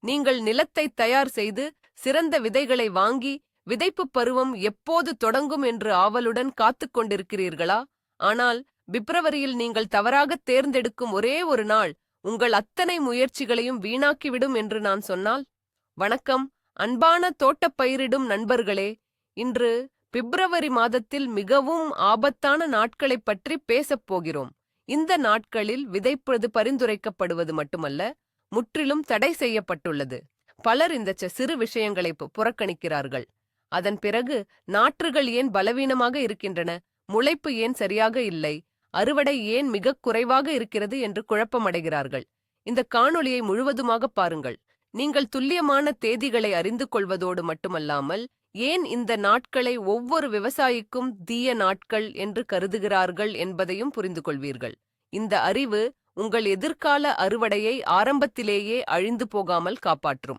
நீங்கள் நிலத்தை தயார் செய்து சிறந்த விதைகளை வாங்கி விதைப்புப் பருவம் எப்போது தொடங்கும் என்று ஆவலுடன் காத்துக் கொண்டிருக்கிறீர்களா? ஆனால் பிப்ரவரியில் நீங்கள் தவறாகத் தேர்ந்தெடுக்கும் ஒரே ஒரு நாள் உங்கள் அத்தனை முயற்சிகளையும் வீணாக்கிவிடும் என்று நான் சொன்னால்? வணக்கம், அன்பான தோட்டப் பயிரிடும் நண்பர்களே. இன்று பிப்ரவரி மாதத்தில் மிகவும் ஆபத்தான நாட்களைப் பற்றி பேசப் போகிறோம். இந்த நாட்களில் விதைப்பது பரிந்துரைக்கப்படுவது மட்டுமல்ல, முற்றிலும் தடை செய்யப்பட்டுள்ளது. பலர் இந்த சிறு விஷயங்களை புறக்கணிக்கிறார்கள். அதன் பிறகு நாற்றுகள் ஏன் பலவீனமாக இருக்கின்றன, முளைப்பு ஏன் சரியாக இல்லை, அறுவடை ஏன் மிகக் குறைவாக இருக்கிறது என்று குழப்பமடைகிறார்கள். இந்த காணொளியை முழுவதுமாக பாருங்கள். நீங்கள் துல்லியமான தேதிகளை அறிந்து கொள்வதோடு மட்டுமல்லாமல், ஏன் இந்த நாட்களை ஒவ்வொரு விவசாயிக்கும் தீய நாட்கள் என்று கருதுகிறார்கள் என்பதையும் புரிந்து கொள்வீர்கள். இந்த அறிவு உங்கள் எதிர்கால அறுவடையை ஆரம்பத்திலேயே அழிந்து போகாமல் காப்பாற்றும்.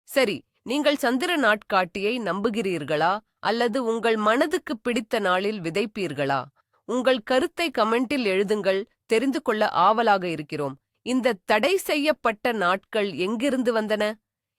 சரி, நீங்கள் சந்திர நாட்காட்டியை நம்புகிறீர்களா அல்லது உங்கள் மனதுக்கு பிடித்த நாளில் விதைப்பீர்களா? உங்கள் கருத்தை கமெண்டில் எழுதுங்கள், தெரிந்து கொள்ள ஆவலாக இருக்கிறோம். இந்த தடை செய்யப்பட்ட நாட்கள் எங்கிருந்து வந்தன?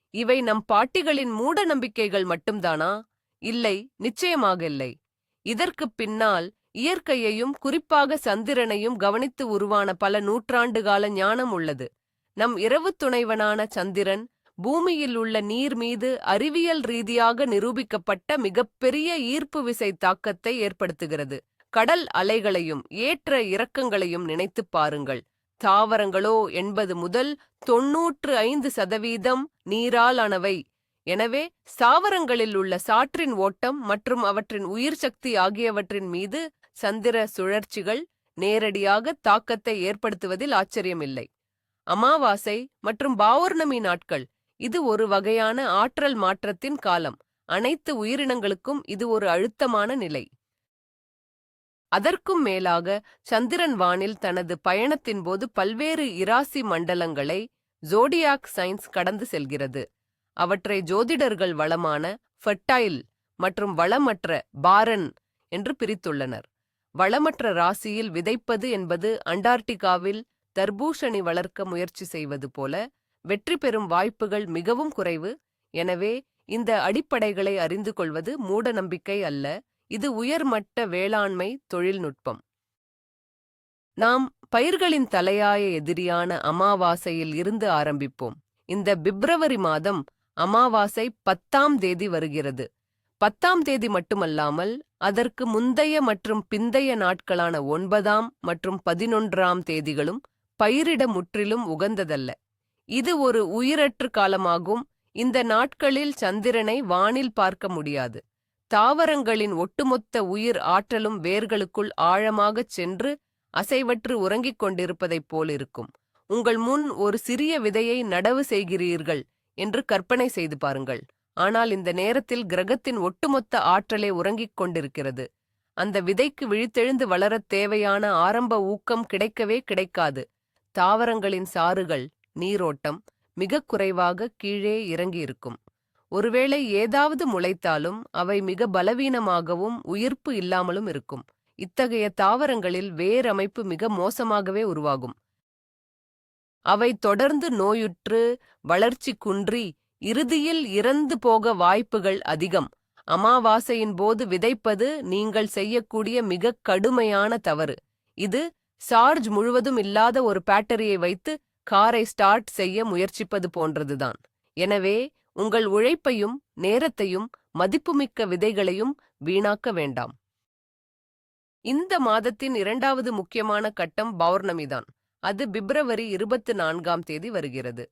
இவை நம் பாட்டிகளின் மூட நம்பிக்கைகள் மட்டும்தானா? இல்லை, நிச்சயமாக இல்லை. இதற்குப் பின்னால் இயற்கையையும் குறிப்பாக சந்திரனையும் கவனித்து உருவான பல நூற்றாண்டுகால ஞானம் உள்ளது. நம் இரவு துணைவனான சந்திரன் பூமியில் உள்ள நீர் மீது அறிவியல் ரீதியாக நிரூபிக்கப்பட்ட மிகப்பெரிய ஈர்ப்பு விசை தாக்கத்தை ஏற்படுத்துகிறது. கடல் அலைகளையும் ஏற்ற இறக்கங்களையும் நினைத்துப் பாருங்கள். தாவரங்களோ 80 முதல் 95% நீரால் ஆனவை. எனவே ஸ்தாவரங்களில் உள்ள சாற்றின் ஓட்டம் மற்றும் அவற்றின் உயிர் சக்தி ஆகியவற்றின் மீது சந்திர சுழற்சிகள் நேரடியாக தாக்கத்தை ஏற்படுத்துவதில் ஆச்சரியமில்லை. அமாவாசை மற்றும் பௌர்ணமி நாட்கள், இது ஒரு வகையான ஆற்றல் மாற்றத்தின் காலம். அனைத்து உயிரினங்களுக்கும் இது ஒரு அழுத்தமான நிலை. அதற்கும் மேலாக சந்திரன் வானில் தனது பயணத்தின் போது பல்வேறு இராசி மண்டலங்களை ஜோடியாக் சைன்ஸ் கடந்து செல்கிறது. அவற்றை ஜோதிடர்கள் வளமான ஃபெர்டைல் மற்றும் வளமற்ற பாரன் என்று பிரித்துள்ளனர். வளமற்ற ராசியில் விதைப்பது என்பது அண்டார்டிகாவில் தர்பூசணி வளர்க்க முயற்சி செய்வது போல. வெற்றி பெறும் வாய்ப்புகள் மிகவும் குறைவு. எனவே இந்த அடிப்படைகளை அறிந்து கொள்வது மூட நம்பிக்கை அல்ல, இது உயர்மட்ட வேளாண்மை தொழில்நுட்பம். நாம் பயிர்களின் தலையாய எதிரியான அமாவாசையில் இருந்து ஆரம்பிப்போம். இந்த பிப்ரவரி மாதம் அமாவாசை 10ஆம் தேதி வருகிறது. 10ஆம் தேதி மட்டுமல்லாமல் அதற்கு முந்தைய மற்றும் பிந்தைய நாட்களான 9ஆம் மற்றும் 11ஆம் தேதிகளும் பயிரிட முற்றிலும் உகந்ததல்ல. இது ஒரு உயிரற்று காலமாகும். இந்த நாட்களில் சந்திரனை வானில் பார்க்க முடியாது. தாவரங்களின் ஒட்டுமொத்த உயிர் ஆற்றலும் வேர்களுக்குள் ஆழமாகச் சென்று அசைவற்று உறங்கிக் கொண்டிருப்பதைப் போலிருக்கும். உங்கள் முன் ஒரு சிறிய விதையை நடவு செய்கிறீர்கள் என்று கற்பனை செய்து பாருங்கள். ஆனால் இந்த நேரத்தில் கிரகத்தின் ஒட்டுமொத்த ஆற்றலே உறங்கிக் கொண்டிருக்கிறது. அந்த விதைக்கு விழித்தெழுந்து வளரத் தேவையான ஆரம்ப ஊக்கம் கிடைக்கவே கிடைக்காது. தாவரங்களின் சாறுகள், நீரோட்டம் மிகக் குறைவாக கீழே இறங்கியிருக்கும். ஒருவேளை ஏதாவது முளைத்தாலும் அவை மிக பலவீனமாகவும் உயிர்ப்பு இல்லாமலும் இருக்கும். இத்தகைய தாவரங்களில் வேர் அமைப்பு மிக மோசமாகவே உருவாகும். அவை தொடர்ந்து நோயுற்று வளர்ச்சி குன்றி இறுதியில் இறந்து போக வாய்ப்புகள் அதிகம். அமாவாசையின் போது விதைப்பது நீங்கள் செய்யக்கூடிய மிக கடுமையான தவறு. இது சார்ஜ் முழுவதும் இல்லாத ஒரு பேட்டரியை வைத்து காரை ஸ்டார்ட் செய்ய முயற்சிப்பது போன்றதுதான். எனவே உங்கள் உழைப்பையும் நேரத்தையும் மதிப்புமிக்க விதைகளையும் வீணாக்க வேண்டாம். இந்த மாதத்தின் 2வது முக்கியமான கட்டம் பௌர்ணமிதான். அது பிப்ரவரி 24ஆம் தேதி வருகிறது.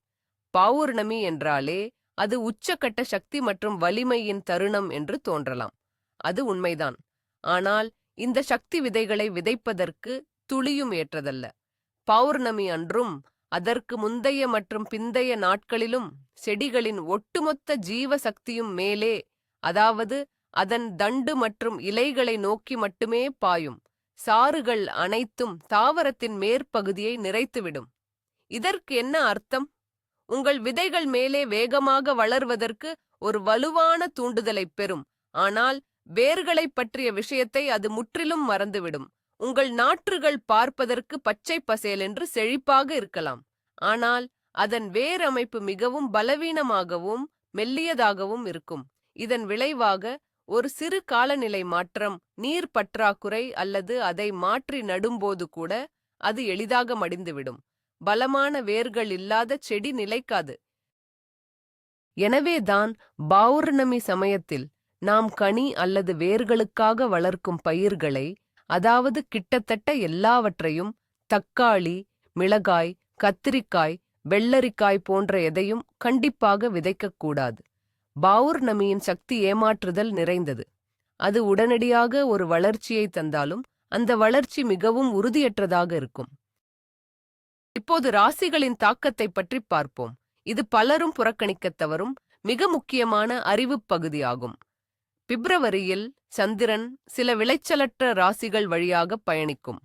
பௌர்ணமி என்றாலே அது உச்சக்கட்ட சக்தி மற்றும் வலிமையின் தருணம் என்று தோன்றலாம். அது உண்மைதான். ஆனால் இந்த சக்தி விதைகளை விதைப்பதற்கு துளியும் ஏற்றதல்ல. பௌர்ணமி அன்றும் அதற்கு முந்தைய மற்றும் பிந்தைய நாட்களிலும் செடிகளின் ஒட்டுமொத்த ஜீவ சக்தியும் மேலே, அதாவது அதன் தண்டு மற்றும் இலைகளை நோக்கி மட்டுமே பாயும். சாறுகள் அனைத்தும் தாவரத்தின் மேற்பகுதியை நிறைத்துவிடும். இதற்கு என்ன அர்த்தம்? உங்கள் விதைகள் மேலே வேகமாக வளர்வதற்கு ஒரு வலுவான தூண்டுதலைப் பெறும். ஆனால் வேர்களைப் பற்றிய விஷயத்தை அது முற்றிலும் மறந்துவிடும். உங்கள் நாற்றுகள் பார்ப்பதற்கு பச்சை பசேலென்று செழிப்பாக இருக்கலாம். ஆனால் அதன் வேர் அமைப்பு மிகவும் பலவீனமாகவும் மெல்லியதாகவும் இருக்கும். இதன் விளைவாக ஒரு சிறு காலநிலை மாற்றம், நீர் பற்றாக்குறை அல்லது அதை மாற்றி நடும்போது கூட அது எளிதாக மடிந்துவிடும். பலமான வேர்கள் இல்லாத செடி நிலைக்காது. எனவேதான் பௌர்ணமி சமயத்தில் நாம் கனி அல்லது வேர்களுக்காக வளர்க்கும் பயிர்களை, அதாவது கிட்டத்தட்ட எல்லாவற்றையும், தக்காளி, மிளகாய், கத்திரிக்காய், வெள்ளரிக்காய் போன்ற எதையும் கண்டிப்பாக விதைக்கக்கூடாது. பௌர்ணமியின் சக்தி ஏமாற்றுதல் நிறைந்தது. அது உடனடியாக ஒரு வளர்ச்சியை தந்தாலும் அந்த வளர்ச்சி மிகவும் உறுதியற்றதாக இருக்கும். இப்போது ராசிகளின் தாக்கத்தை பற்றி பார்ப்போம். இது பலரும் புறக்கணிக்கத் தவறும் மிக முக்கியமான அறிவுப் பகுதியாகும். பிப்ரவரியில் சந்திரன் சில விளைச்சலற்ற ராசிகள் வழியாக பயணிக்கும்.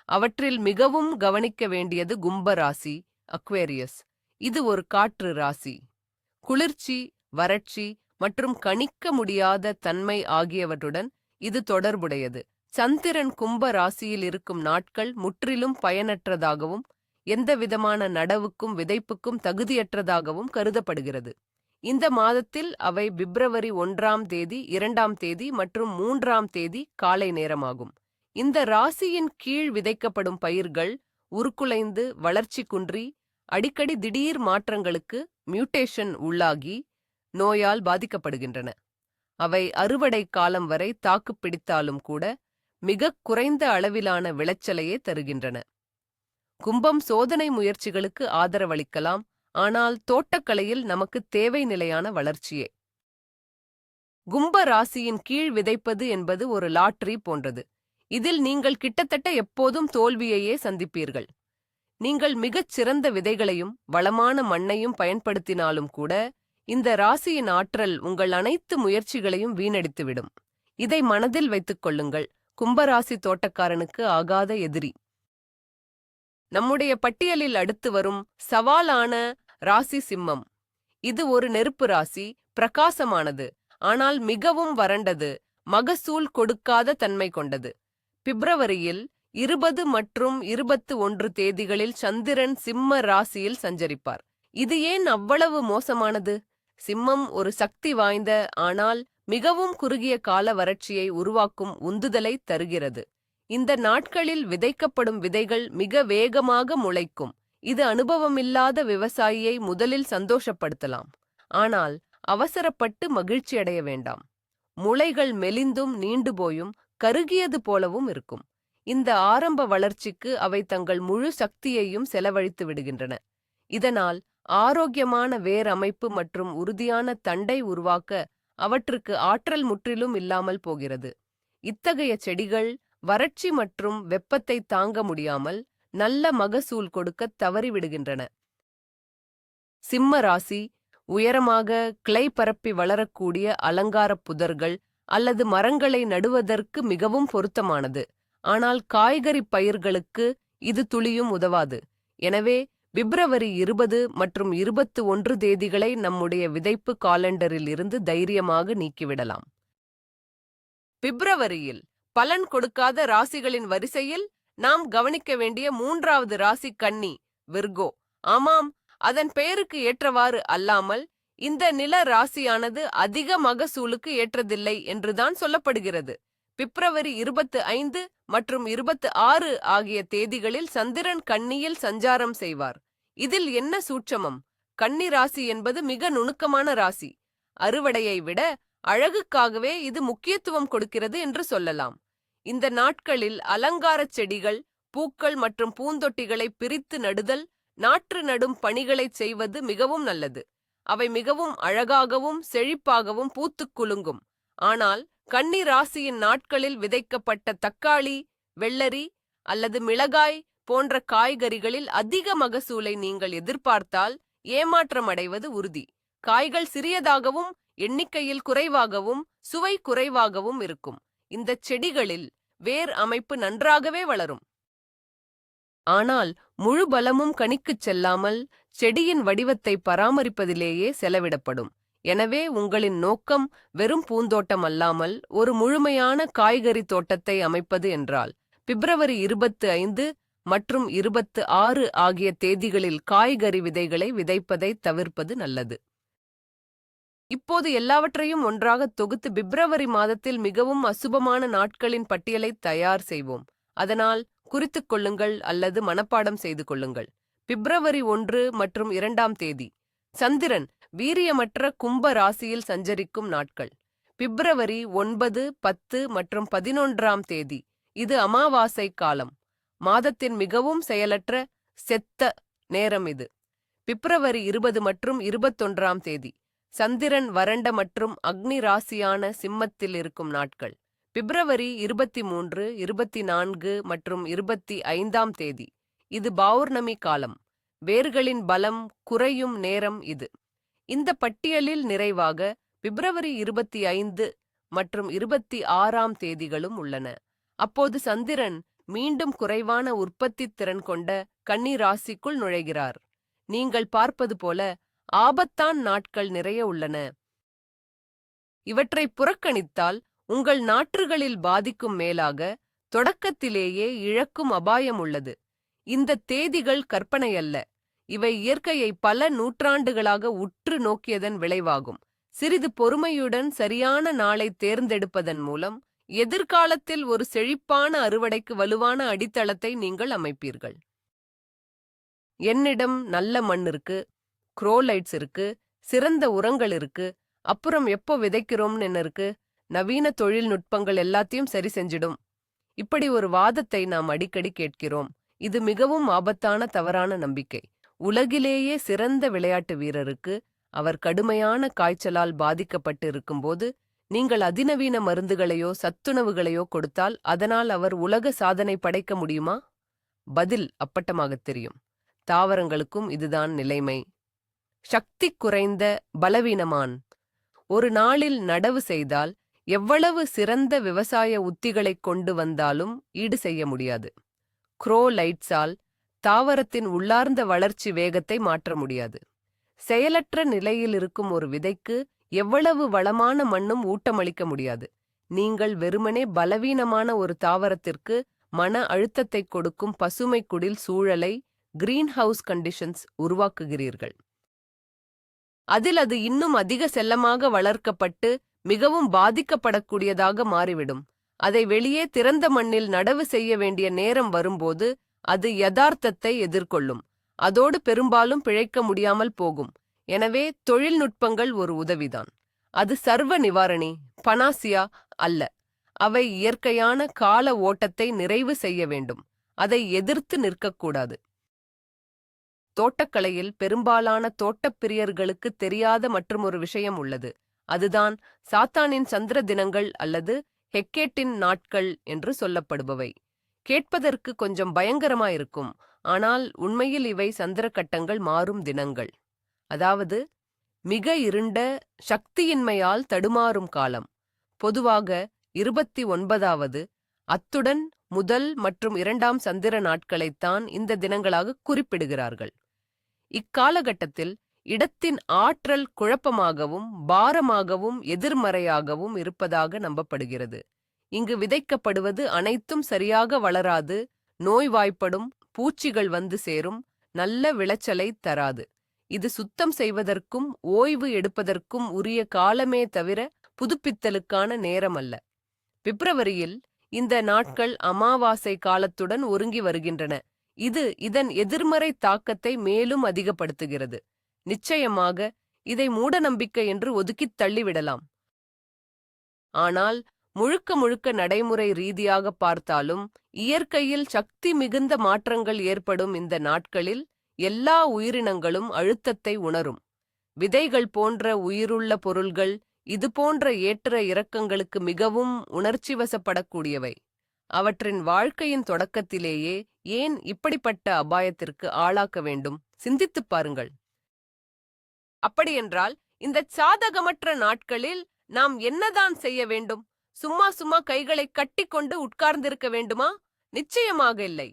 அவற்றில் மிகவும் கவனிக்க வேண்டியது கும்ப ராசி, அக்வேரியஸ். இது ஒரு காற்று ராசி. குளிர்ச்சி, வறட்சி மற்றும் கணிக்க முடியாத தன்மை ஆகியவற்றுடன் இது தொடர்புடையது. சந்திரன் கும்ப ராசியில் இருக்கும் நாட்கள் முற்றிலும் பயனற்றதாகவும் எந்தவிதமான நடவுக்கும் விதைப்புக்கும் தகுதியற்றதாகவும் கருதப்படுகிறது. இந்த மாதத்தில் அவை பிப்ரவரி 1ஆம் தேதி, 2ஆம் தேதி மற்றும் 3ஆம் தேதி காலை நேரமாகும். இந்த ராசியின் கீழ் விதைக்கப்படும் பயிர்கள் உருக்குலைந்து, வளர்ச்சி குன்றி, அடிக்கடி திடீர் மாற்றங்களுக்கு மியூட்டேஷன் உள்ளாகி நோயால் பாதிக்கப்படுகின்றன. அவை அறுவடை காலம் வரை தாக்குப்பிடித்தாலும் கூட மிகக் குறைந்த அளவிலான விளைச்சலையே தருகின்றன. கும்பம் சோதனை முயற்சிகளுக்கு ஆதரவளிக்கலாம், ஆனால் தோட்டக்கலையில் நமக்கு தேவை நிலையான வளர்ச்சியே. கும்ப ராசியின் கீழ் விதைப்பது என்பது ஒரு லாட்டரி போன்றது. இதில் நீங்கள் கிட்டத்தட்ட எப்போதும் தோல்வியையே சந்திப்பீர்கள். நீங்கள் மிகச் சிறந்த விதைகளையும் வளமான மண்ணையும் பயன்படுத்தினாலும் கூட இந்த ராசியின் ஆற்றல் உங்கள் அனைத்து முயற்சிகளையும் வீணடித்துவிடும். இதை மனதில் வைத்துக் கொள்ளுங்கள். கும்பராசி தோட்டக்காரனுக்கு ஆகாத எதிரி. நம்முடைய பட்டியலில் அடுத்து வரும் சவாலான ராசி சிம்மம். இது ஒரு நெருப்பு ராசி, பிரகாசமானது, ஆனால் மிகவும் வறண்டது, மகசூல் கொடுக்காத தன்மை கொண்டது. பிப்ரவரியில் 20 மற்றும் 21 தேதிகளில் சந்திரன் சிம்ம ராசியில் சஞ்சரிப்பார். இது ஏன் அவ்வளவு மோசமானது? சிம்மம் ஒரு சக்தி வாய்ந்த ஆனால் மிகவும் குறுகிய கால வறட்சியை உருவாக்கும் உந்துதலை தருகிறது. இந்த நாட்களில் விதைக்கப்படும் விதைகள் மிக வேகமாக முளைக்கும். இது அனுபவமில்லாத விவசாயியை முதலில் சந்தோஷப்படுத்தலாம், ஆனால் அவசரப்பட்டு மகிழ்ச்சியடைய வேண்டாம். முளைகள் மெலிந்தும் நீண்டு போயும் கருகியது போலவும் இருக்கும். இந்த ஆரம்ப வளர்ச்சிக்கு அவை தங்கள் முழு சக்தியையும் செலவழித்து விடுகின்றன. இதனால் ஆரோக்கியமான வேர் அமைப்பு மற்றும் உறுதியான தண்டை உருவாக்க அவற்றுக்கு ஆற்றல் முற்றிலும் இல்லாமல் போகிறது. இத்தகைய செடிகள் வறட்சி மற்றும் வெப்பத்தை தாங்க முடியாமல் நல்ல மகசூல் கொடுக்க தவறிவிடுகின்றன. சிம்ம ராசி உயரமாக கிளை பரப்பி வளரக்கூடிய அலங்கார புதர்கள் அல்லது மரங்களை நடுவதற்கு மிகவும் பொருத்தமானது. ஆனால் காய்கறி பயிர்களுக்கு இது துளியும் உதவாது. எனவே பிப்ரவரி 20 மற்றும் 21 தேதிகளை நம்முடைய விதைப்பு காலண்டரில் இருந்து தைரியமாக நீக்கிவிடலாம். பிப்ரவரியில் பலன் கொடுக்காத ராசிகளின் வரிசையில் நாம் கவனிக்க வேண்டிய 3வது ராசி கன்னி, விர்கோ. ஆமாம், அதன் பெயருக்கு ஏற்றவாறு அல்லாமல் இந்த நில ராசியானது அதிக மகசூலுக்கு ஏற்றதில்லை என்றுதான் சொல்லப்படுகிறது. பிப்ரவரி 25 மற்றும் 26 ஆகிய தேதிகளில் சந்திரன் கன்னியில் சஞ்சாரம் செய்வார். இதில் என்ன சூட்சமம்? கன்னி ராசி என்பது மிக நுணுக்கமான ராசி. அறுவடையை விட அழகுக்காகவே இது முக்கியத்துவம் கொடுக்கிறது என்று சொல்லலாம். இந்த நாட்களில் அலங்காரச் செடிகள், பூக்கள் மற்றும் பூந்தொட்டிகளை பிரித்து நடுதல், நாற்று நடும் பணிகளைச் செய்வது மிகவும் நல்லது. அவை மிகவும் அழகாகவும் செழிப்பாகவும் பூத்துக் குலுங்கும். ஆனால் கன்னி ராசியின் நாட்களில் விதைக்கப்பட்ட தக்காளி, வெள்ளரி அல்லது மிளகாய் போன்ற காய்கறிகளில் அதிக மகசூலை நீங்கள் எதிர்பார்த்தால் ஏமாற்றமடைவது உறுதி. காய்கள் சிறியதாகவும் எண்ணிக்கையில் குறைவாகவும் சுவை குறைவாகவும் இருக்கும். இந்த செடிகளில் வேர் அமைப்பு நன்றாகவே வளரும். ஆனால் முழு பலமும் கணிக்குச் செல்லாமல் செடியின் வடிவத்தை பராமரிப்பதிலேயே செலவிடப்படும். எனவே உங்களின் நோக்கம் வெறும் பூந்தோட்டம் அல்லாமல் ஒரு முழுமையான காய்கறி தோட்டத்தை அமைப்பது என்றால் பிப்ரவரி 25 மற்றும் 26 ஆகிய தேதிகளில் காய்கறி விதைகளை விதைப்பதை தவிர்ப்பது நல்லது. இப்போது எல்லாவற்றையும் ஒன்றாக தொகுத்து பிப்ரவரி மாதத்தில் மிகவும் அசுபமான நாட்களின் பட்டியலை தயார் செய்வோம். அதனால் குறித்துக் கொள்ளுங்கள் அல்லது மனப்பாடம் செய்து கொள்ளுங்கள். பிப்ரவரி 1 மற்றும் 2ஆம் தேதி சந்திரன் வீரியமற்ற கும்ப ராசியில் சஞ்சரிக்கும் நாட்கள். பிப்ரவரி 9, 10 மற்றும் 11ஆம் தேதி இது அமாவாசை காலம். மாதத்தின் மிகவும் செயலற்ற செத்த நேரம் இது. பிப்ரவரி 20 மற்றும் 21ஆம் தேதி சந்திரன் வறண்ட மற்றும் அக்னி ராசியான சிம்மத்தில் இருக்கும் நாட்கள். பிப்ரவரி 23, 24 மற்றும் 25ஆம் தேதி இது பௌர்ணமி காலம். வேர்களின் பலம் குறையும் நேரம் இது. இந்த பட்டியலில் நிறைவாக பிப்ரவரி 25 மற்றும் 26ஆம் தேதிகளும் உள்ளன. அப்போது சந்திரன் மீண்டும் குறைவான உற்பத்தி திறன் கொண்ட கன்னி ராசிக்குள் நுழைகிறார். நீங்கள் பார்ப்பது போல ஆபத்தான நாட்கள் நிறைய உள்ளன. இவற்றை புறக்கணித்தால் உங்கள் நாற்றுகளில் பாதிக்கும் மேலாக தொடக்கத்திலேயே இழக்கும் அபாயம் உள்ளது. இந்த தேதிகள் கற்பனையல்ல. இவை இயற்கையை பல நூற்றாண்டுகளாக உற்று நோக்கியதன் விளைவாகும். சிறிது பொறுமையுடன் சரியான நாளை தேர்ந்தெடுப்பதன் மூலம் எதிர்காலத்தில் ஒரு செழிப்பான அறுவடைக்கு வலுவான அடித்தளத்தை நீங்கள் அமைப்பீர்கள். என்னிடம் நல்ல மண் இருக்கு, குரோலைட்ஸ் இருக்கு, சிறந்த உரங்கள் இருக்கு, அப்புறம் எப்போ விதைக்கிறோம்னு இருக்கு, நவீன தொழில்நுட்பங்கள் எல்லாத்தையும் சரி செஞ்சிடும். இப்படி ஒரு வாதத்தை நாம் அடிக்கடி கேட்கிறோம். இது மிகவும் ஆபத்தான தவறான நம்பிக்கை. உலகிலேயே சிறந்த விளையாட்டு வீரருக்கு அவர் கடுமையான காய்ச்சலால் பாதிக்கப்பட்டு இருக்கும்போது நீங்கள் அதிநவீன மருந்துகளையோ சத்துணவுகளையோ கொடுத்தால் அதனால் அவர் உலக சாதனை படைக்க முடியுமா? பதில் அப்பட்டமாகத் தெரியும். தாவரங்களுக்கும் இதுதான் நிலைமை. சக்தி குறைந்த பலவீனமான் ஒரு நாளில் நடவு செய்தால் எவ்வளவு சிறந்த விவசாய உத்திகளைக் கொண்டு வந்தாலும் ஈடு செய்ய முடியாது. க்ரோ லைட்ஸால் தாவரத்தின் உள்ளார்ந்த வளர்ச்சி வேகத்தை மாற்ற முடியாது. செயலற்ற நிலையில் இருக்கும் ஒரு விதைக்கு எவ்வளவு வளமான மண்ணும் ஊட்டமளிக்க முடியாது. நீங்கள் வெறுமனே பலவீனமான ஒரு தாவரத்திற்கு மன அழுத்தத்தை கொடுக்கும் பசுமை குடில் சூழலை கிரீன் ஹவுஸ் கண்டிஷன்ஸ் உருவாக்குகிறீர்கள். அதில் அது இன்னும் அதிக செல்லமாக வளர்க்கப்பட்டு மிகவும் பாதிக்கப்படக்கூடியதாக மாறிவிடும். அதை வெளியே திறந்த மண்ணில் நடவு செய்ய வேண்டிய நேரம் வரும்போது அது யதார்த்தத்தை எதிர்கொள்ளும். அதோடு பெரும்பாலும் பிழைக்க முடியாமல் போகும். எனவே தொழில்நுட்பங்கள் ஒரு உதவிதான். அது சர்வ நிவாரணி, பனாசியா அல்ல. அவை இயற்கையான கால ஓட்டத்தை நிறைவு செய்ய வேண்டும். அதை எதிர்த்து நிற்கக்கூடாது. தோட்டக்கலையில் பெரும்பாலான தோட்டப்பிரியர்களுக்கு தெரியாத மற்றுமொரு விஷயம் உள்ளது. அதுதான் சாத்தானின் சந்திர தினங்கள் அல்லது ஹெக்கேட்டின் நாட்கள் என்று சொல்லப்படுபவை. கேட்பதற்கு கொஞ்சம் பயங்கரமாயிருக்கும். ஆனால் உண்மையில் இவை சந்திர கட்டங்கள் மாறும் தினங்கள். அதாவது மிக இருண்ட சக்தியின்மையால் தடுமாறும் காலம். பொதுவாக 29வது அத்துடன் முதல் மற்றும் 2ஆம் சந்திர நாட்களைத்தான் இந்த தினங்களாக குறிப்பிடுகிறார்கள். இக்காலகட்டத்தில் இடத்தின் ஆற்றல் குழப்பமாகவும் பாரமாகவும் எதிர்மறையாகவும் இருப்பதாக நம்பப்படுகிறது. இங்கு விதைக்கப்படுவது அனைத்தும் சரியாக வளராது, நோய்வாய்ப்படும், பூச்சிகள் வந்து சேரும், நல்ல விளைச்சலை தராது. இது சுத்தம் செய்வதற்கும் ஓய்வு எடுப்பதற்கும் உரிய காலமே தவிர புதுப்பித்தலுக்கான நேரம் அல்ல. பிப்ரவரியில் இந்த நாட்கள் அமாவாசை காலத்துடன் ஒருங்கி வருகின்றன. இது இதன் எதிர்மறை தாக்கத்தை மேலும் அதிகப்படுத்துகிறது. நிச்சயமாக இதை மூடநம்பிக்கை என்று ஒதுக்கித் தள்ளிவிடலாம். ஆனால் முழுக்க முழுக்க நடைமுறை ரீதியாக பார்த்தாலும் இயற்கையில் சக்தி மிகுந்த மாற்றங்கள் ஏற்படும் இந்த நாட்களில் எல்லா உயிரினங்களும் அழுத்தத்தை உணரும். விதைகள் போன்ற உயிருள்ள பொருள்கள் இதுபோன்ற ஏற்ற இறக்கங்களுக்கு மிகவும் உணர்ச்சிவசப்படக்கூடியவை. அவற்றின் வாழ்க்கையின் தொடக்கத்திலேயே ஏன் இப்படிப்பட்ட அபாயத்திற்கு ஆளாக்க வேண்டும்? சிந்தித்துப் பாருங்கள். அப்படியென்றால் இந்த சாதகமற்ற நாட்களில் நாம் என்னதான் செய்ய வேண்டும்? சும்மா கைகளை கட்டிக்கொண்டு உட்கார்ந்திருக்க வேண்டுமா? நிச்சயமாக இல்லை.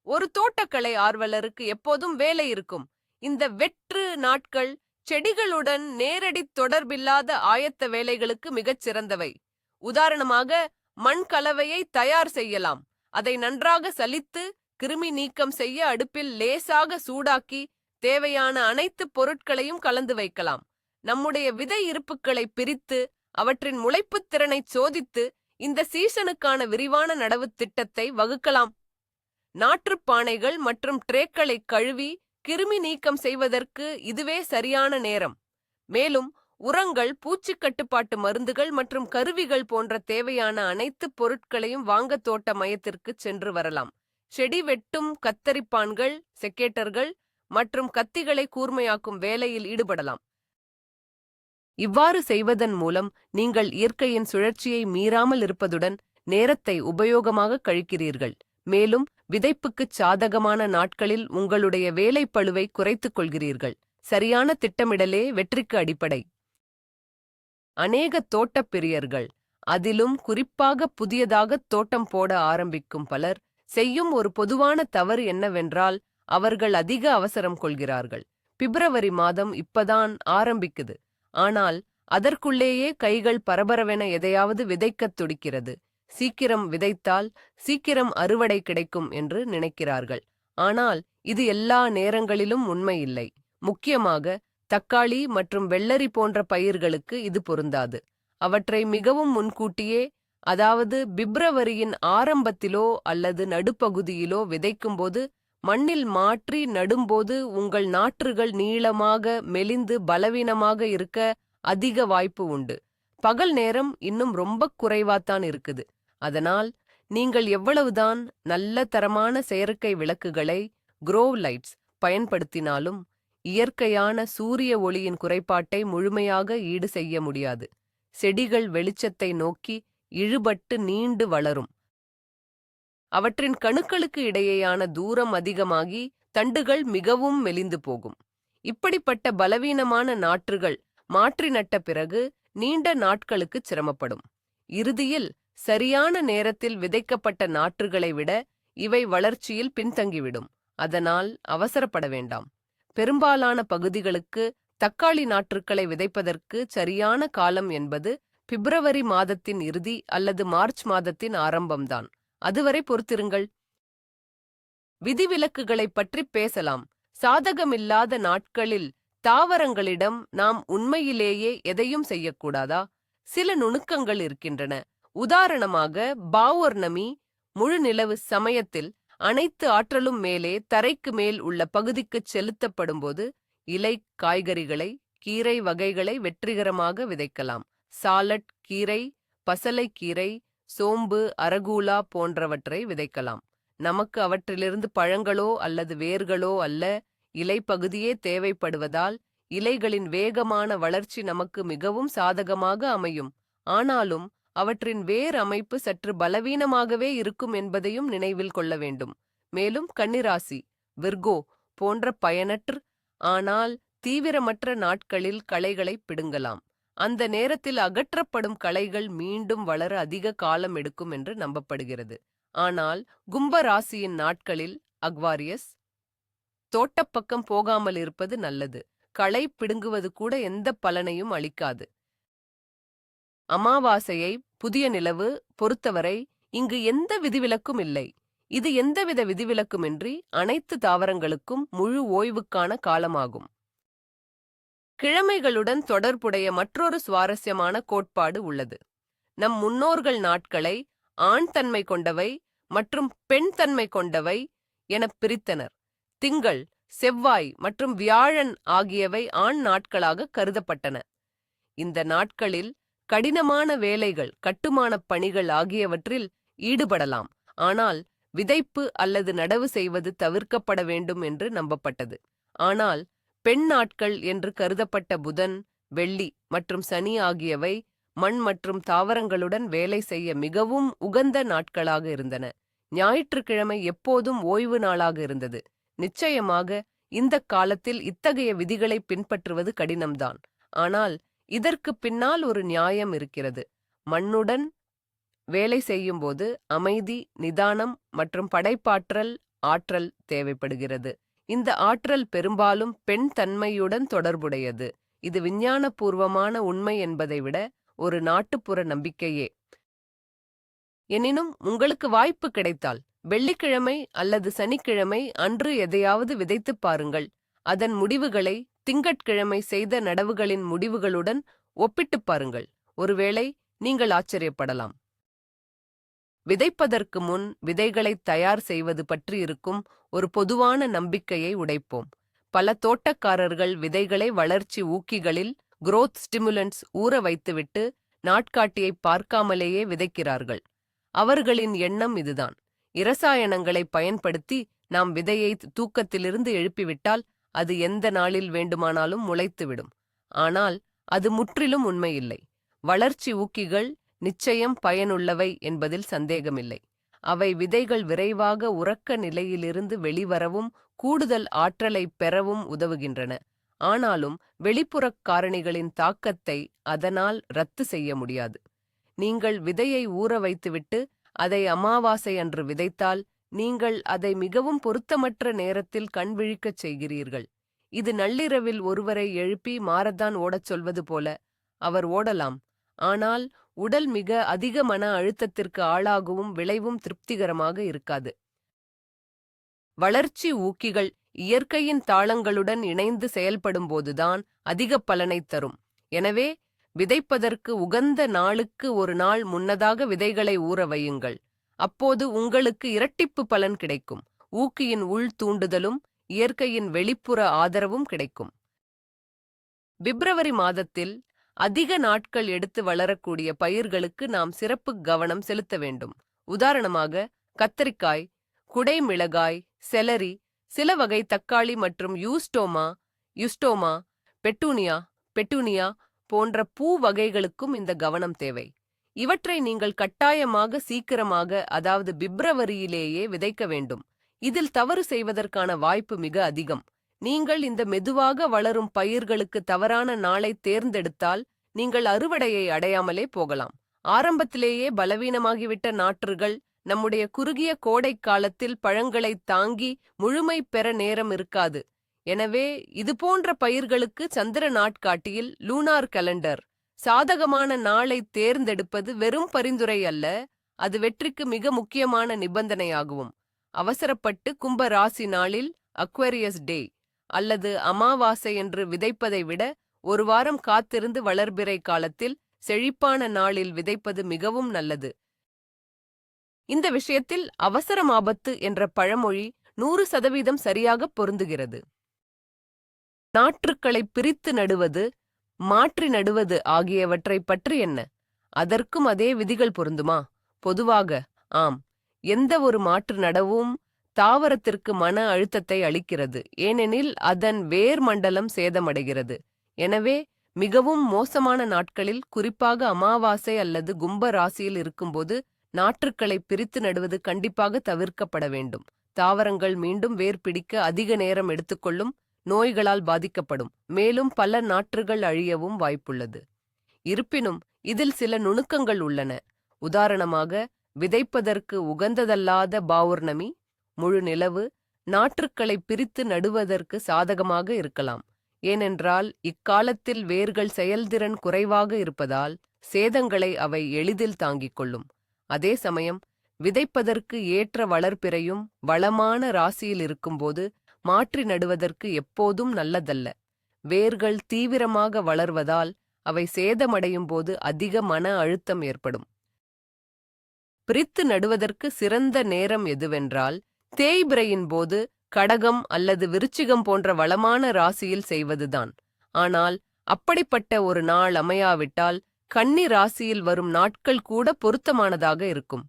ஒரு தோட்டக்கலை ஆர்வலருக்கு எப்போதும் வேலை இருக்கும். இந்த வெற்று நாட்கள் செடிகளுடன் நேரடி தொடர்பில்லாத ஆயத்த வேலைகளுக்கு மிகச் சிறந்தவை. உதாரணமாக மண் கலவையை தயார் செய்யலாம். அதை நன்றாக சலித்து கிருமி நீக்கம் செய்ய அடுப்பில் லேசாக சூடாக்கி தேவையான அனைத்து பொருட்களையும் கலந்து வைக்கலாம். நம்முடைய விதை இருப்புகளை பிரித்து அவற்றின் முளைப்புத் திறனை சோதித்து இந்த சீசனுக்கான விரிவான நடவு திட்டத்தை வகுக்கலாம். நாற்றுப் பானைகள் மற்றும் ட்ரேக்களை கழுவி கிருமி நீக்கம் செய்வதற்கு இதுவே சரியான நேரம். மேலும் உரங்கள், பூச்சி கட்டுப்பாட்டு மருந்துகள் மற்றும் கருவிகள் போன்ற தேவையான அனைத்து பொருட்களையும் வாங்க தோட்ட மையத்திற்கு சென்று வரலாம். செடி வெட்டும் கத்தரிப்பான்கள், செக்கேட்டர்கள் மற்றும் கத்திகளை கூர்மையாக்கும் வேலையில் ஈடுபடலாம். இவ்வாறு செய்வதன் மூலம் நீங்கள் இயற்கையின் சுழற்சியை மீறாமல் இருப்பதுடன் நேரத்தை உபயோகமாக கழிக்கிறீர்கள். மேலும் விதைப்புக்குச் சாதகமான நாட்களில் உங்களுடைய வேலைப்பளுவை குறைத்துக் கொள்கிறீர்கள். சரியான திட்டமிடலே வெற்றிக்கு அடிப்படை. அநேக தோட்டப் பிரியர்கள், அதிலும் குறிப்பாக புதியதாக தோட்டம் போட ஆரம்பிக்கும் பலர் செய்யும் ஒரு பொதுவான தவறு என்னவென்றால் அவர்கள் அதிக அவசரம் கொள்கிறார்கள். பிப்ரவரி மாதம் இப்பதான் ஆரம்பிக்குது, ஆனால் அதற்குள்ளேயே கைகள் பரபரவென எதையாவது விதைக்கத் துடிக்கிறது. சீக்கிரம் விதைத்தால் சீக்கிரம் அறுவடை கிடைக்கும் என்று நினைக்கிறார்கள். ஆனால் இது எல்லா நேரங்களிலும் உண்மையில்லை. முக்கியமாக தக்காளி மற்றும் வெள்ளரி போன்ற பயிர்களுக்கு இது பொருந்தாது. அவற்றை மிகவும் முன்கூட்டியே, அதாவது பிப்ரவரியின் ஆரம்பத்திலோ அல்லது நடுப்பகுதியிலோ விதைக்கும்போது மண்ணில் மாற்றி நடும்போது உங்கள் நாற்றுகள் நீளமாக, மெலிந்து பலவீனமாக இருக்க அதிக வாய்ப்பு உண்டு. பகல் நேரம் இன்னும் ரொம்ப குறைவாத்தான் இருக்குது. அதனால் நீங்கள் எவ்வளவுதான் நல்ல தரமான செயற்கை விளக்குகளை, க்ரோவ் லைட்ஸ் பயன்படுத்தினாலும் இயற்கையான சூரிய ஒளியின் குறைபாட்டை முழுமையாக ஈடு செய்ய முடியாது. செடிகள் வெளிச்சத்தை நோக்கி இழுபட்டு நீண்டு வளரும். அவற்றின் கணுக்களுக்கு இடையேயான தூரம் அதிகமாகி தண்டுகள் மிகவும் மெலிந்து போகும். இப்படிப்பட்ட பலவீனமான நாற்றுகள் மாற்றி நட்ட பிறகு நீண்ட நாட்களுக்கு சிரமப்படும். இறுதியில் சரியான நேரத்தில் விதைக்கப்பட்ட நாற்றுகளை விட இவை வளர்ச்சியில் பின்தங்கிவிடும். அதனால் அவசரப்பட வேண்டாம். பெரும்பாலான பகுதிகளுக்கு தக்காளி நாற்றுக்களை விதைப்பதற்கு சரியான காலம் என்பது பிப்ரவரி மாதத்தின் இறுதி அல்லது மார்ச் மாதத்தின் ஆரம்பம்தான். அதுவரை பொறுத்திருங்கள். விதிவிலக்குகளைப் பற்றி பேசலாம். சாதகமில்லாத நாட்களில் தாவரங்களிடம் நாம் உண்மையிலேயே எதையும் செய்யக்கூடாதா? சில நுணுக்கங்கள் இருக்கின்றன. உதாரணமாக, பௌர்ணமி முழு நிலவு சமயத்தில் அனைத்து ஆற்றலும் மேலே தரைக்கு மேல் உள்ள பகுதிக்குச் செலுத்தப்படும்போது இலை காய்கறிகளை, கீரை வகைகளை வெற்றிகரமாக விதைக்கலாம். சாலட் கீரை, பசலைக்கீரை, சோம்பு, அரகூலா போன்றவற்றை விதைக்கலாம். நமக்கு அவற்றிலிருந்து பழங்களோ அல்லது வேர்களோ அல்ல, இலை பகுதியே தேவைப்படுவதால் இலைகளின் வேகமான வளர்ச்சி நமக்கு மிகவும் சாதகமாக அமையும். ஆனாலும் அவற்றின் வேர் அமைப்பு சற்று பலவீனமாகவே இருக்கும் என்பதையும் நினைவில் கொள்ள வேண்டும். மேலும் கன்னிராசி, விர்கோ போன்ற பயனற்ற ஆனால் தீவிரமற்ற நாட்களில் களைகளை பிடுங்கலாம். அந்த நேரத்தில் அகற்றப்படும் களைகள் மீண்டும் வளர அதிக காலம் எடுக்கும் என்று நம்பப்படுகிறது. ஆனால் கும்ப ராசியின் நாட்களில் அக்வாரியஸ், தோட்டப்பக்கம் போகாமல் இருப்பது நல்லது. களை பிடுங்குவது கூட எந்த பலனையும் அளிக்காது. அமாவாசையை, புதிய நிலவு பொறுத்தவரை இங்கு எந்த விதிவிலக்கும் இல்லை. இது எந்தவித விதிவிலக்குமின்றி அனைத்து தாவரங்களுக்கும் முழு ஓய்வுக்கான காலமாகும். கிழமைகளுடன் தொடர்புடைய மற்றொரு சுவாரஸ்யமான கோட்பாடு உள்ளது. நம் முன்னோர்கள் நாட்களை ஆண் தன்மை கொண்டவை மற்றும் பெண் தன்மை கொண்டவை என பிரித்தனர். திங்கள், செவ்வாய் மற்றும் வியாழன் ஆகியவை ஆண் நாட்களாக கருதப்பட்டன. இந்த நாட்களில் கடினமான வேலைகள், கட்டுமானப் பணிகள் ஆகியவற்றில் ஈடுபடலாம். ஆனால் விதைப்பு அல்லது நடவு செய்வது தவிர்க்கப்பட வேண்டும் என்று நம்பப்பட்டது. ஆனால் பெண் நாட்கள் என்று கருதப்பட்ட புதன், வெள்ளி மற்றும் சனி ஆகியவை மண் மற்றும் தாவரங்களுடன் வேலை செய்ய மிகவும் உகந்த நாட்களாக இருந்தன. ஞாயிற்றுக்கிழமை எப்போதும் ஓய்வு நாளாக இருந்தது. நிச்சயமாக இந்த காலத்தில் இத்தகைய விதிகளை பின்பற்றுவது கடினம்தான். ஆனால் இதற்கு பின்னால் ஒரு நியாயம் இருக்கிறது. மண்ணுடன் வேலை செய்யும்போது அமைதி, நிதானம் மற்றும் படைப்பாற்றல் ஆற்றல் தேவைப்படுகிறது. இந்த ஆற்றல் பெரும்பாலும் பெண் தன்மையுடன் தொடர்புடையது. இது விஞ்ஞானபூர்வமான உண்மை என்பதை விட ஒரு நாட்டுப்புற நம்பிக்கையே. எனினும் உங்களுக்கு வாய்ப்பு கிடைத்தால் வெள்ளிக்கிழமை அல்லது சனிக்கிழமை அன்று எதையாவது விதைத்துப் பாருங்கள். அதன் முடிவுகளை திங்கட்கிழமை செய்த நடவுகளின் முடிவுகளுடன் ஒப்பிட்டுப் பாருங்கள். ஒருவேளை நீங்கள் ஆச்சரியப்படலாம். விதைப்பதற்கு முன் விதைகளைத் தயார் செய்வது பற்றி இருக்கும் ஒரு பொதுவான நம்பிக்கையை உடைப்போம். பல தோட்டக்காரர்கள் விதைகளை வளர்ச்சி ஊக்கிகளில் growth stimulants ஊற வைத்துவிட்டு நாட்காட்டியை பார்க்காமலேயே விதைக்கிறார்கள். அவர்களின் எண்ணம் இதுதான்: இரசாயனங்களை பயன்படுத்தி நாம் விதையை தூக்கத்திலிருந்து எழுப்பிவிட்டால் அது எந்த நாளில் வேண்டுமானாலும் முளைத்துவிடும். ஆனால் அது முற்றிலும் உண்மையில்லை. வளர்ச்சி ஊக்கிகள் நிச்சயம் பயனுள்ளவை என்பதில் சந்தேகமில்லை. அவை விதைகள் விரைவாக உறக்க நிலையிலிருந்து வெளிவரவும் கூடுதல் ஆற்றலைப் பெறவும் உதவுகின்றன. ஆனாலும் வெளிப்புறக் காரணிகளின் தாக்கத்தை அதனால் ரத்து செய்ய முடியாது. நீங்கள் விதையை ஊற வைத்துவிட்டு அதை அமாவாசை அன்று விதைத்தால் நீங்கள் அதை மிகவும் பொருத்தமற்ற நேரத்தில் கண்விழிக்கச் செய்கிறீர்கள். இது நள்ளிரவில் ஒருவரை எழுப்பி மாரத்தான் ஓடச் சொல்வது போல. அவர் ஓடலாம், ஆனால் உடல் மிக அதிக மன அழுத்தத்திற்கு ஆளாகவும் விளைவும் திருப்திகரமாக இருக்காது. வளர்ச்சி ஊக்கிகள் இயற்கையின் தாளங்களுடன் இணைந்து செயல்படும்போதுதான் அதிக பலனைத் தரும். எனவே விதைப்பதற்கு உகந்த நாளுக்கு ஒரு நாள் முன்னதாக விதைகளை ஊற வையுங்கள். அப்போது உங்களுக்கு இரட்டிப்பு பலன் கிடைக்கும். ஊக்கியின் உள் தூண்டுதலும் இயற்கையின் வெளிப்புற ஆதரவும் கிடைக்கும். பிப்ரவரி மாதத்தில் அதிக நாட்கள் எடுத்து வளரக்கூடிய பயிர்களுக்கு நாம் சிறப்பு கவனம் செலுத்த வேண்டும். உதாரணமாக கத்தரிக்காய், குடைமிளகாய், செலரி, சில வகை தக்காளி மற்றும் யூஸ்டோமா, பெட்டூனியா போன்ற பூ வகைகளுக்கும் இந்த கவனம் தேவை. இவற்றை நீங்கள் கட்டாயமாக சீக்கிரமாக, அதாவது பிப்ரவரியிலேயே விதைக்க வேண்டும். இதில் தவறு செய்வதற்கான வாய்ப்பு மிக அதிகம். நீங்கள் இந்த மெதுவாக வளரும் பயிர்களுக்கு தவறான நாளை தேர்ந்தெடுத்தால் நீங்கள் அறுவடையை அடையாமலே போகலாம். ஆரம்பத்திலேயே பலவீனமாகிவிட்ட நாற்றுகள் நம்முடைய குறுகிய கோடைக் காலத்தில் பழங்களைத் தாங்கி முழுமை பெற நேரம் இருக்காது. எனவே இதுபோன்ற பயிர்களுக்கு சந்திர நாட்காட்டியில் லூனார் கலண்டர் சாதகமான நாளை தேர்ந்தெடுப்பது வெறும் பரிந்துரை அல்ல, அது வெற்றிக்கு மிக முக்கியமான நிபந்தனையாகும். அவசரப்பட்டு கும்ப ராசி நாளில் அக்வேரியஸ் டே அல்லது அமாவாசை என்று விதைப்பதை விட ஒரு வாரம் காத்திருந்து வளர்பிறை காலத்தில் செழிப்பான நாளில் விதைப்பது மிகவும் நல்லது. இந்த விஷயத்தில் அவசரம் ஆபத்து என்ற பழமொழி 100% சரியாக பொருந்துகிறது. நாற்றுக்களை பிரித்து நடுவது, மாற்றி நடுவது ஆகியவற்றை பற்றி என்ன? அதற்கும் அதே விதிகள் பொருந்துமா? பொதுவாக ஆம். எந்த ஒரு மாற்று நடவும் தாவரத்திற்கு மன அழுத்தத்தை அளிக்கிறது, ஏனெனில் அதன் வேர் மண்டலம் சேதமடைகிறது. எனவே மிகவும் மோசமான நாட்களில், குறிப்பாக அமாவாசை அல்லது கும்ப ராசியில் இருக்கும்போது நாற்றுக்களை பிரித்து நடுவது கண்டிப்பாக தவிர்க்கப்பட வேண்டும். தாவரங்கள் மீண்டும் வேர் பிடிக்க அதிக நேரம் எடுத்துக்கொள்ளும், நோய்களால் பாதிக்கப்படும், மேலும் பல நாற்றுகள் அழியவும் வாய்ப்புள்ளது. இருப்பினும் இதில் சில நுணுக்கங்கள் உள்ளன. உதாரணமாக, விதைப்பதற்கு உகந்ததல்லாத பௌர்ணமி, முழு நிலவு நாற்றுக்களை பிரித்து நடுவதற்கு சாதகமாக இருக்கலாம். ஏனென்றால் இக்காலத்தில் வேர்கள் செயல்திறன் குறைவாக இருப்பதால் சேதங்களை அவை எளிதில் தாங்கிக் கொள்ளும். அதே சமயம் விதைப்பதற்கு ஏற்ற வளர்பிறையும் வளமான ராசியில் இருக்கும்போது மாற்றி நடுவதற்கு எப்போதும் நல்லதல்ல. வேர்கள் தீவிரமாக வளர்வதால் அவை சேதமடையும் போது அதிக மன அழுத்தம் ஏற்படும். பிரித்து நடுவதற்கு சிறந்த நேரம் எதுவென்றால், தேய்பிறையின் போது கடகம் அல்லது விருச்சிகம் போன்ற வளமான ராசியில் செய்வதுதான். ஆனால் அப்படிப்பட்ட ஒரு நாள் அமையாவிட்டால் கன்னி ராசியில் வரும் நாட்கள் கூட பொருத்தமானதாக இருக்கும்.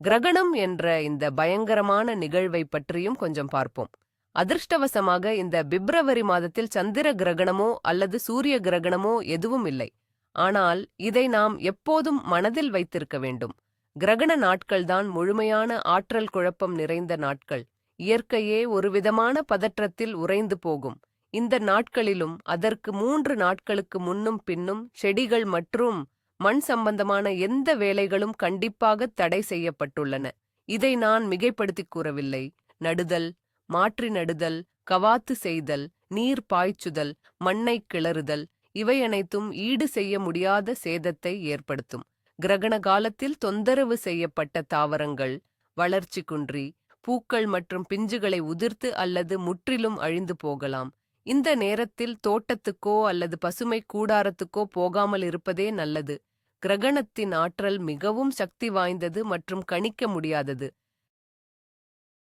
கிரகணம் என்ற இந்த பயங்கரமான நிகழ்வை பற்றியும் கொஞ்சம் பார்ப்போம். அதிர்ஷ்டவசமாக இந்த பிப்ரவரி மாதத்தில் சந்திர கிரகணமோ அல்லது சூரிய கிரகணமோ எதுவும் இல்லை. ஆனால் இதை நாம் எப்போதும் மனதில் வைத்திருக்க வேண்டும். கிரகண நாட்கள்தான் முழுமையான ஆற்றல் குழப்பம் நிறைந்த நாட்கள். இயற்கையே ஒருவிதமான பதற்றத்தில் உறைந்து போகும். இந்த நாட்களிலும் அதற்கு 3 நாட்களுக்கு முன்னும் பின்னும் செடிகள் மற்றும் மண் சம்பந்தமான எந்த வேலைகளும் கண்டிப்பாக தடை செய்யப்பட்டுள்ளன. இதை நான் மிகைப்படுத்திக் கூறவில்லை. நடுதல், மாற்றி நடுதல், கவாத்து செய்தல், நீர் பாய்ச்சுதல், மண்ணை கிளறுதல் இவை அனைத்தும் ஈடு செய்ய முடியாத சேதத்தை ஏற்படுத்தும். கிரகண காலத்தில் தொந்தரவு செய்யப்பட்ட தாவரங்கள் வளர்ச்சி குன்றி பூக்கள் மற்றும் பிஞ்சுகளை உதிர்த்து அல்லது முற்றிலும் அழிந்து போகலாம். இந்த நேரத்தில் தோட்டத்துக்கோ அல்லது பசுமை கூடாரத்துக்கோ போகாமல் இருப்பதே நல்லது. கிரகணத்தின் ஆற்றல் மிகவும் சக்தி வாய்ந்தது மற்றும் கணிக்க முடியாதது.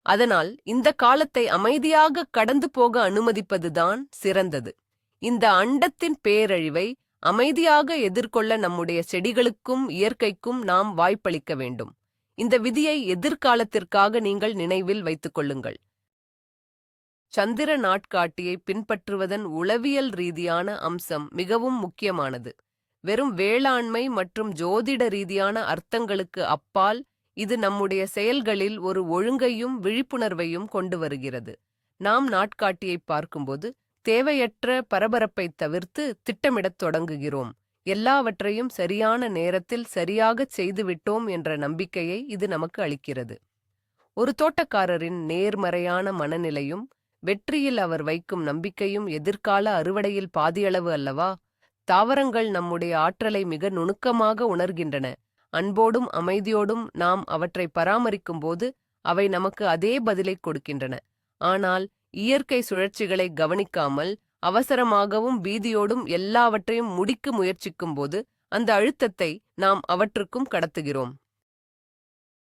அதனால் இந்த காலத்தை அமைதியாக கடந்து போக அனுமதிப்பதுதான் சிறந்தது. இந்த அண்டத்தின் பேரழிவை அமைதியாக எதிர்கொள்ள நம்முடைய செடிகளுக்கும் இயற்கைக்கும் நாம் வாய்ப்பளிக்க வேண்டும். இந்த விதியை எதிர்காலத்திற்காக நீங்கள் நினைவில் வைத்துக் கொள்ளுங்கள். சந்திர நாட்காட்டியை பின்பற்றுவதன் உளவியல் ரீதியான அம்சம் மிகவும் முக்கியமானது. வெறும் வேளாண்மை மற்றும் ஜோதிட ரீதியான அர்த்தங்களுக்கு அப்பால் இது நம்முடைய செயல்களில் ஒரு ஒழுங்கையும் விழிப்புணர்வையும் கொண்டு வருகிறது. நாம் நாட்காட்டியை பார்க்கும்போது தேவையற்ற பரபரப்பை தவிர்த்து திட்டமிடத் தொடங்குகிறோம். எல்லாவற்றையும் சரியான நேரத்தில் சரியாகச் செய்துவிட்டோம் என்ற நம்பிக்கையை இது நமக்கு அளிக்கிறது. ஒரு தோட்டக்காரரின் நேர்மறையான மனநிலையும் வெற்றியில் அவர் வைக்கும் நம்பிக்கையும் எதிர்கால அறுவடையில் பாதியளவு அல்லவா? தாவரங்கள் நம்முடைய ஆற்றலை மிக நுணுக்கமாக உணர்கின்றன. அன்போடும் அமைதியோடும் நாம் அவற்றை பராமரிக்கும்போது அவை நமக்கு அதே பதிலை கொடுக்கின்றன. ஆனால் இயற்கை சுழற்சிகளை கவனிக்காமல் அவசரமாகவும் பீதியோடும் எல்லாவற்றையும் முடிக்க முயற்சிக்கும்போது அந்த அழுத்தத்தை நாம் அவற்றுக்கும் கடத்துகிறோம்.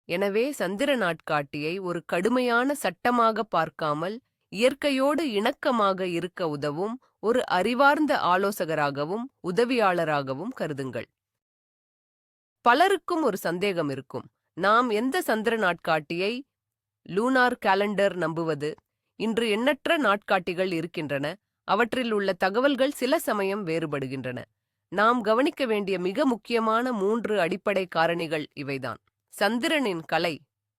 எனவே சந்திர நாட்காட்டியை ஒரு கடுமையான சட்டமாக பார்க்காமல் இயற்கையோடு இணக்கமாக இருக்க உதவும் ஒரு அறிவார்ந்த ஆலோசகராகவும் உதவியாளராகவும் கருதுங்கள். பலருக்கும் ஒரு சந்தேகம் இருக்கும். நாம் எந்த சந்திர நாட்காட்டியை லூனார் கேலண்டர் நம்புவது? இன்று எண்ணற்ற நாட்காட்டிகள் இருக்கின்றன. அவற்றில் உள்ள தகவல்கள் சில சமயம் வேறுபடுகின்றன. நாம் கவனிக்க வேண்டிய மிக முக்கியமான 3 அடிப்படை காரணிகள் இவைதான். சந்திரனின் கலை,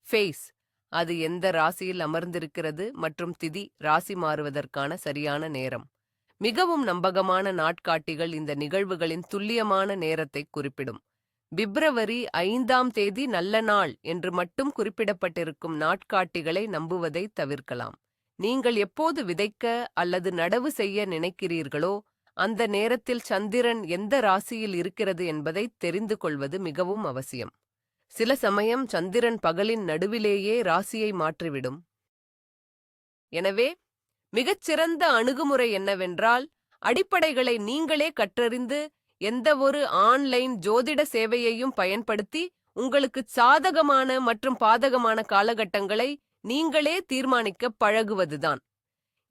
ஃபேஸ், அது எந்த ராசியில் அமர்ந்திருக்கிறது மற்றும் திதி, ராசி மாறுவதற்கான சரியான நேரம். மிகவும் நம்பகமான நாட்காட்டிகள் இந்த நிகழ்வுகளின் துல்லியமான நேரத்தை குறிப்பிடும். பிப்ரவரி 5ஆம் தேதி நல்ல நாள் என்று மட்டும் குறிப்பிடப்பட்டிருக்கும் நாட்காட்டிகளை நம்புவதை தவிர்க்கலாம். நீங்கள் எப்போது விதைக்க அல்லது நடவு செய்ய நினைக்கிறீர்களோ அந்த நேரத்தில் சந்திரன் எந்த ராசியில் இருக்கிறது என்பதை தெரிந்து கொள்வது மிகவும் அவசியம். சில சமயம் சந்திரன் பகலின் நடுவிலேயே ராசியை மாற்றிவிடும். எனவே மிகச்சிறந்த அணுகுமுறை என்னவென்றால், அடிப்படைகளை நீங்களே கற்றறிந்து எந்தவொரு ஆன்லைன் ஜோதிட சேவையையும் பயன்படுத்தி உங்களுக்கு சாதகமான மற்றும் பாதகமான காலகட்டங்களை நீங்களே தீர்மானிக்க பழகுவதுதான்.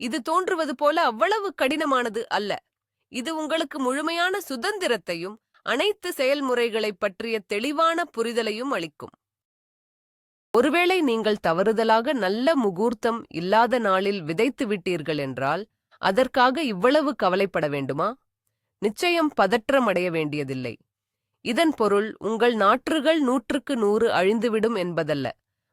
இது தோன்றுவது போல அவ்வளவு கடினமானது அல்ல. இது உங்களுக்கு முழுமையான சுதந்திரத்தையும் அனைத்து செயல்முறைகளை பற்றிய தெளிவான புரிதலையும் அளிக்கும். ஒருவேளை நீங்கள் தவறுதலாக நல்ல முகூர்த்தம் இல்லாத நாளில் விதைத்து விட்டீர்கள் என்றால் அதற்காக இவ்வளவு கவலைப்பட வேண்டுமா? நிச்சயம் பதற்றமடைய வேண்டியதில்லை. இதன் பொருள் உங்கள் நாற்றுகள் 100க்கு 100 அழிந்துவிடும் என்பதல்ல.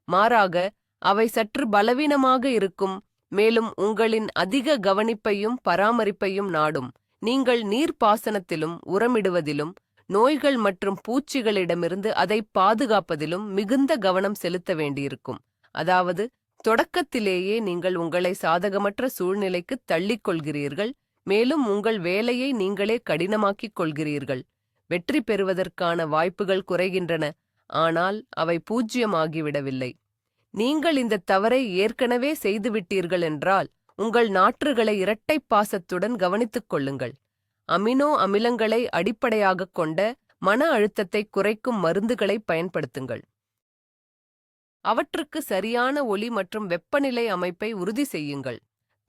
மாறாக அவை சற்று பலவீனமாக இருக்கும். மேலும் உங்களின் அதிக கவனிப்பையும் பராமரிப்பையும் நாடும். நீங்கள் நீர்ப்பாசனத்திலும் உரமிடுவதிலும் நோய்கள் மற்றும் பூச்சிகளிடமிருந்து அதை பாதுகாப்பதிலும் மிகுந்த கவனம் செலுத்த வேண்டியிருக்கும். அதாவது தொடக்கத்திலேயே நீங்கள் உங்களை சாதகமற்ற சூழ்நிலைக்கு தள்ளிக் கொள்கிறீர்கள். மேலும் உங்கள் வேலையை நீங்களே கடினமாக்கிக் கொள்கிறீர்கள். வெற்றி பெறுவதற்கான வாய்ப்புகள் குறைகின்றன, ஆனால் அவை பூஜ்யமாகிவிடவில்லை. நீங்கள் இந்த தவறை ஏற்கனவே செய்துவிட்டீர்கள் என்றால் உங்கள் நாற்றுகளை இரட்டை பாசத்துடன் கவனித்துக் கொள்ளுங்கள். அமினோ அமிலங்களை அடிப்படையாகக் கொண்ட மன அழுத்தத்தை குறைக்கும் மருந்துகளை பயன்படுத்துங்கள். அவற்றுக்கு சரியான ஒளி மற்றும் வெப்பநிலை அமைப்பை உறுதி செய்யுங்கள்.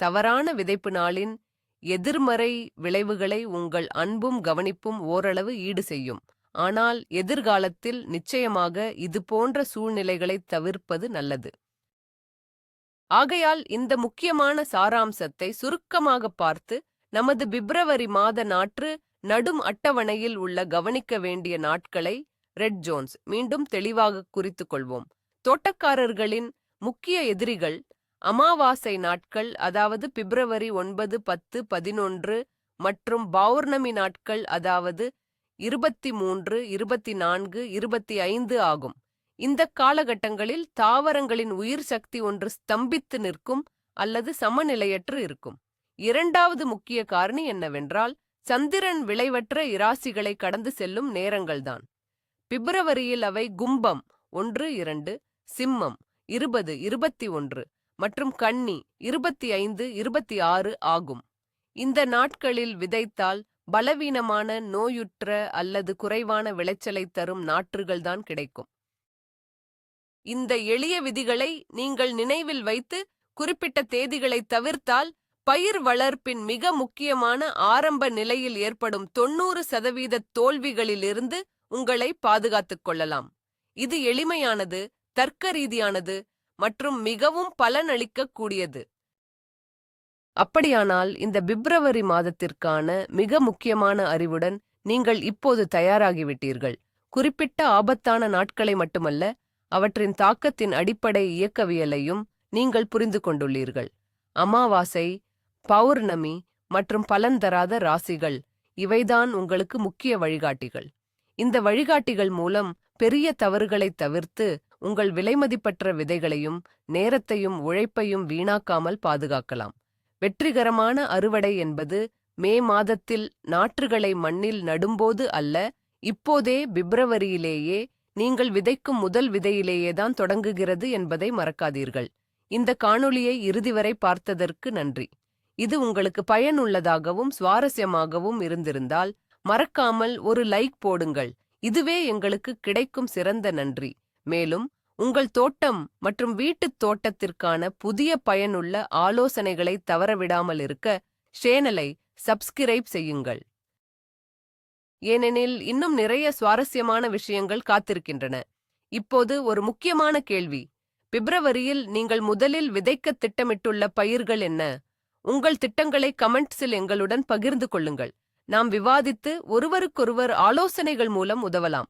தவறான விதைப்பு நாளின் எதிர்மறை விளைவுகளை உங்கள் அன்பும் கவனிப்பும் ஓரளவு ஈடு செய்யும். ஆனால் எதிர்காலத்தில் நிச்சயமாக இது போன்ற சூழ்நிலைகளை தவிர்ப்பது நல்லது. ஆகையால் இந்த முக்கியமான சாராம்சத்தை சுருக்கமாக பார்த்து நமது பிப்ரவரி மாத நாற்று நடும் அட்டவணையில் உள்ள கவனிக்க வேண்டிய நாட்களை ரெட் ஜோன்ஸ் மீண்டும் தெளிவாக குறித்துக் கொள்வோம். தோட்டக்காரர்களின் முக்கிய எதிரிகள் அமாவாசை நாட்கள், அதாவது பிப்ரவரி 9, 10, 11 மற்றும் பௌர்ணமி நாட்கள், அதாவது 23, 24, 25 ஆகும். இந்த காலகட்டங்களில் தாவரங்களின் உயிர் சக்தி ஒன்று ஸ்தம்பித்து நிற்கும் அல்லது சமநிலையற்று இருக்கும். இரண்டாவது முக்கிய காரணி என்னவென்றால் சந்திரன் விளைவற்ற இராசிகளை கடந்து செல்லும் நேரங்கள்தான். பிப்ரவரியில் அவை கும்பம் 1, 2, சிம்மம் 20, 21 மற்றும் கன்னி 25, 26 ஆகும். இந்த நாட்களில் விதைத்தால் பலவீனமான, நோயுற்ற அல்லது குறைவான விளைச்சலை தரும் நாற்றுகள்தான் கிடைக்கும். இந்த எளிய விதிகளை நீங்கள் நினைவில் வைத்து குறிப்பிட்ட தேதிகளை தவிர்த்தால் பயிர் வளர்ப்பின் மிக முக்கியமான ஆரம்ப நிலையில் ஏற்படும் 90% தோல்விகளிலிருந்து உங்களை பாதுகாத்துக் கொள்ளலாம். இது எளிமையானது, தர்க்க ரீதியானது மற்றும் மிகவும் பலனளிக்கக் கூடியது. அப்படியானால் இந்த பிப்ரவரி மாதத்திற்கான மிக முக்கியமான அறிவுடன் நீங்கள் இப்போது தயாராகிவிட்டீர்கள். குறிப்பிட்ட ஆபத்தான நாட்களை மட்டுமல்ல, அவற்றின் தாக்கத்தின் அடிப்படை இயக்கவியலையும் நீங்கள் புரிந்து கொண்டுள்ளீர்கள். அமாவாசை, பௌர்ணமி மற்றும் பலன் தராத ராசிகள் இவைதான் உங்களுக்கு முக்கிய வழிகாட்டிகள். இந்த வழிகாட்டிகள் மூலம் பெரிய தவறுகளை தவிர்த்து உங்கள் விலைமதிப்பற்ற விதைகளையும் நேரத்தையும் உழைப்பையும் வீணாக்காமல் பாதுகாக்கலாம். வெற்றிகரமான அறுவடை என்பது மே மாதத்தில் நாற்றுகளை மண்ணில் நடும்போது அல்ல, இப்போதே பிப்ரவரியிலேயே நீங்கள் விதைக்கும் முதல் விதையிலேயேதான் தொடங்குகிறது என்பதை மறக்காதீர்கள். இந்த காணொளியை இறுதிவரை பார்த்ததற்கு நன்றி. இது உங்களுக்கு பயனுள்ளதாகவும் சுவாரஸ்யமாகவும் இருந்திருந்தால் மறக்காமல் ஒரு லைக் போடுங்கள். இதுவே எங்களுக்கு கிடைக்கும் சிறந்த நன்றி. மேலும் உங்கள் தோட்டம் மற்றும் வீட்டுத் தோட்டத்திற்கான புதிய பயனுள்ள ஆலோசனைகளை தவறவிடாமல் இருக்க சேனலை சப்ஸ்கிரைப் செய்யுங்கள். ஏனெனில் இன்னும் நிறைய சுவாரஸ்யமான விஷயங்கள் காத்திருக்கின்றன. இப்போது ஒரு முக்கியமான கேள்வி. பிப்ரவரியில் நீங்கள் முதலில் விதைக்க திட்டமிட்டுள்ள பயிர்கள் என்ன? உங்கள் திட்டங்களை கமெண்ட்ஸில் எங்களுடன் பகிர்ந்து கொள்ளுங்கள். நாம் விவாதித்து ஒருவருக்கொருவர் ஆலோசனைகள் மூலம் உதவலாம்.